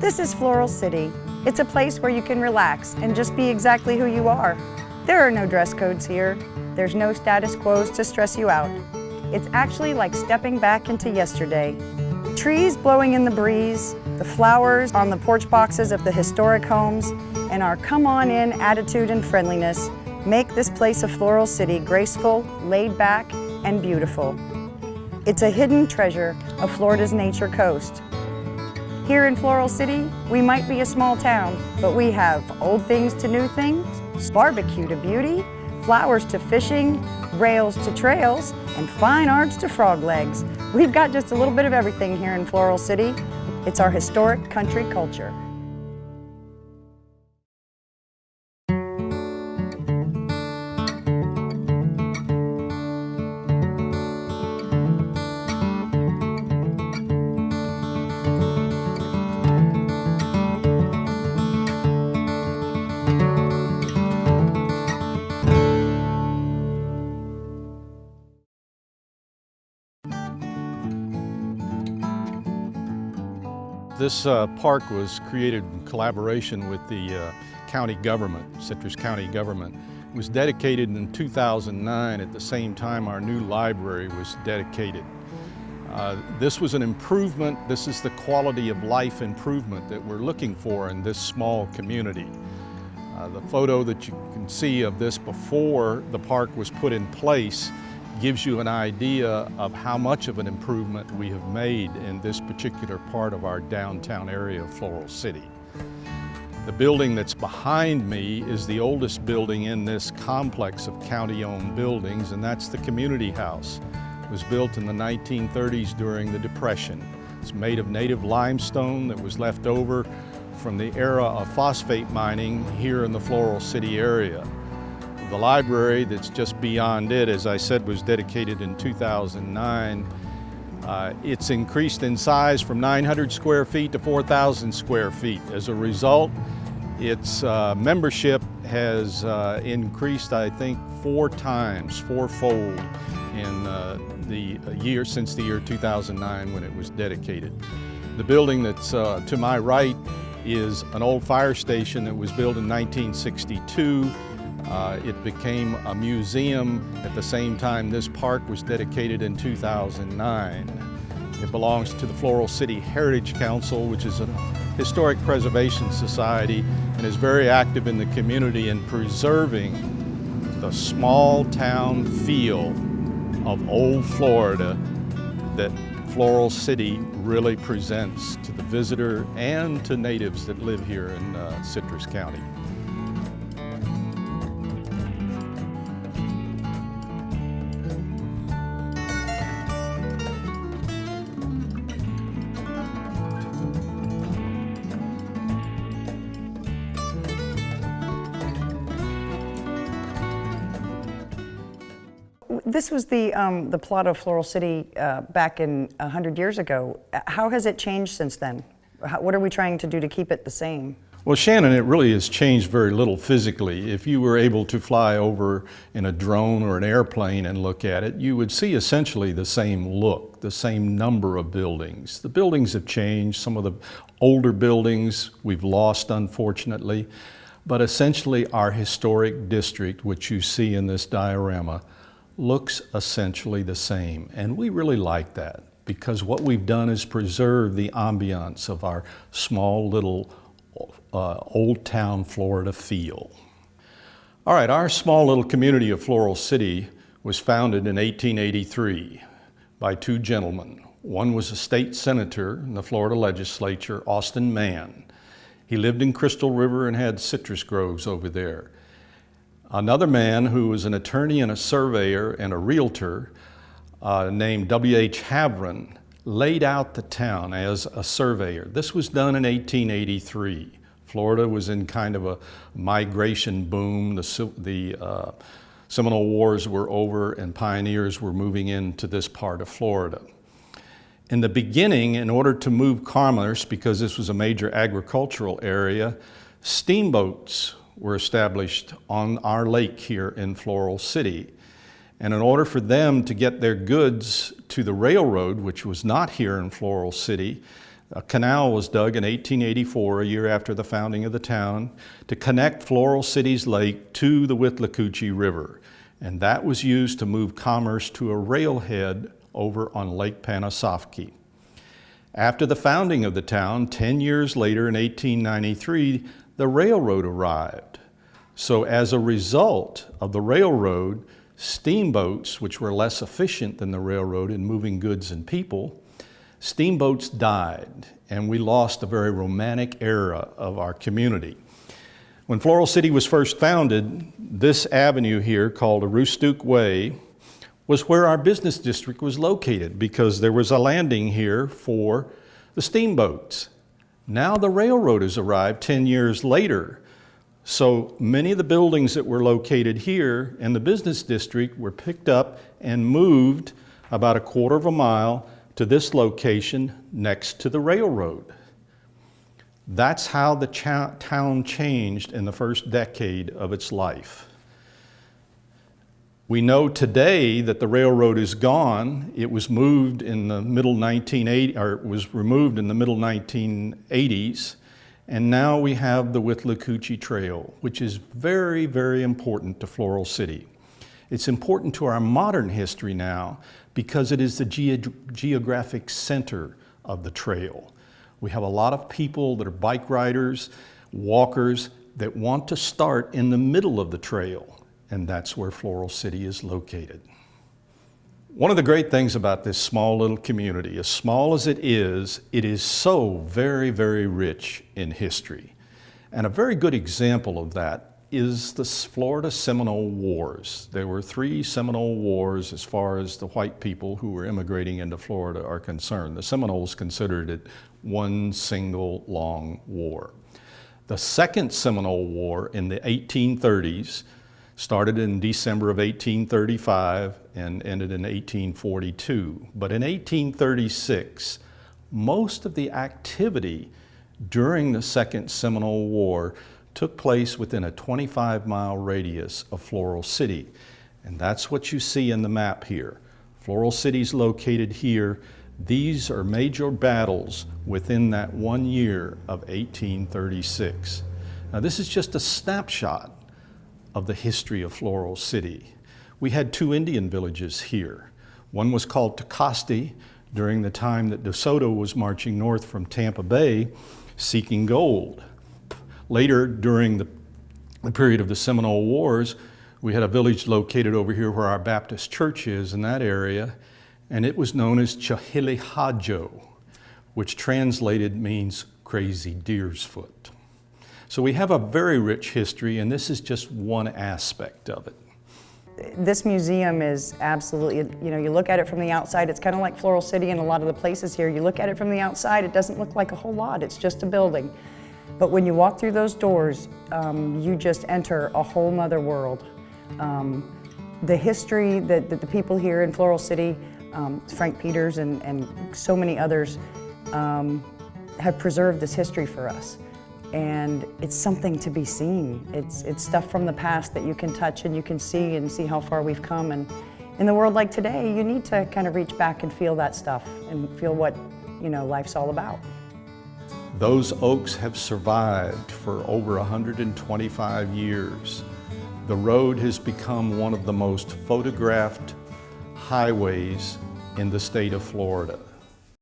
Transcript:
This is Floral City. It's a place where you can relax and just be exactly who you are. There are no dress codes here. There's no status quos to stress you out. It's actually like stepping back into yesterday. Trees blowing in the breeze, the flowers on the porch boxes of the historic homes, and our come on in attitude and friendliness make this place of Floral City graceful, laid back, and beautiful. It's a hidden treasure of Florida's nature coast. Here in Floral City, we might be a small town, but we have old things to new things, barbecue to beauty, flowers to fishing, rails to trails, and fine arts to frog legs. We've got just a little bit of everything here in Floral City. It's our historic country culture. This park was created in collaboration with the county government, Citrus County government. It was dedicated in 2009 at the same time our new library was dedicated. This was an improvement. This is the quality of life improvement that we're looking for in this small community. The photo that you can see of this before the park was put in place gives you an idea of how much of an improvement we have made in this particular part of our downtown area of Floral City. The building that's behind me is the oldest building in this complex of county-owned buildings, and that's the community house. It was built in the 1930s during the Depression. It's made of native limestone that was left over from the era of phosphate mining here in the Floral City area. The library that's just beyond it, as I said, was dedicated in 2009. It's increased in size from 900 square feet to 4,000 square feet. As a result, its membership has increased, I think, fourfold in since the year 2009 when it was dedicated. The building that's to my right is an old fire station that was built in 1962. It became a museum at the same time this park was dedicated in 2009. It belongs to the Floral City Heritage Council, which is a historic preservation society and is very active in the community in preserving the small town feel of old Florida that Floral City really presents to the visitor and to natives that live here in Citrus County. This was the plot of Floral City back in 100 years ago. How has it changed since then? What are we trying to do to keep it the same? Well, Shannon, it really has changed very little physically. If you were able to fly over in a drone or an airplane and look at it, you would see essentially the same look, the same number of buildings. The buildings have changed. Some of the older buildings we've lost, unfortunately, but essentially our historic district, which you see in this diorama, looks essentially the same. And we really like that because what we've done is preserve the ambiance of our small little old town Florida feel. All right, our small little community of Floral City was founded in 1883 by two gentlemen. One was a state senator in the Florida legislature, Austin Mann. He lived in Crystal River and had citrus groves over there. Another man who was an attorney and a surveyor and a realtor named W.H. Havron laid out the town as a surveyor. This was done in 1883. Florida was in kind of a migration boom. The Seminole Wars were over and pioneers were moving into this part of Florida. In the beginning, in order to move commerce, because this was a major agricultural area, steamboats were established on our lake here in Floral City. And in order for them to get their goods to the railroad, which was not here in Floral City, A canal was dug in 1884, a year after the founding of the town, to connect Floral City's lake to the Withlacoochee River. And that was used to move commerce to a railhead over on Lake Panasoffkee. After the founding of the town, 10 years later in 1893, the railroad arrived. So as a result of the railroad, steamboats, which were less efficient than the railroad in moving goods and people, steamboats died, and we lost a very romantic era of our community. When Floral City was first founded, this avenue here, called Aroostook Way, was where our business district was located because there was a landing here for the steamboats. Now the railroad has arrived 10 years later, so many of the buildings that were located here in the business district were picked up and moved about a quarter of a mile to this location next to the railroad. That's how the town changed in the first decade of its life. We know today that the railroad is gone. It was moved in the middle 1980s, or it was removed in the middle 1980s, and now we have the Withlacoochee Trail, which is very, very important to Floral City. It's important to our modern history now because it is the geographic center of the trail. We have a lot of people that are bike riders, walkers, that want to start in the middle of the trail, and that's where Floral City is located. One of the great things about this small little community, as small as it is so very, very rich in history. And a very good example of that is the Florida Seminole Wars. There were 3 Seminole Wars as far as the white people who were immigrating into Florida are concerned. The Seminoles considered it one single long war. The Second Seminole War in the 1830s started in December of 1835 and ended in 1842. But in 1836, most of the activity during the Second Seminole War took place within a 25-mile radius of Floral City. And that's what you see in the map here. Floral City's located here. These are major battles within that 1 year of 1836. Now this is just a snapshot of the history of Floral City. We had 2 Indian villages here. One was called Tocosti during the time that DeSoto was marching north from Tampa Bay seeking gold. Later, during the period of the Seminole Wars, we had a village located over here where our Baptist church is in that area, and it was known as Chahilihajo, which translated means crazy deer's foot. So we have a very rich history, and this is just one aspect of it. This museum is absolutely, you look at it from the outside, it's kind of like Floral City and a lot of the places here. You look at it from the outside, it doesn't look like a whole lot, it's just a building. But when you walk through those doors, you just enter a whole nother world. The history that the people here in Floral City, Frank Peters and so many others, have preserved this history for us. And it's something to be seen. It's stuff from the past that you can touch and you can see how far we've come. And in a world like today, you need to kind of reach back and feel that stuff and feel what life's all about. Those oaks have survived for over 125 years. The road has become one of the most photographed highways in the state of Florida.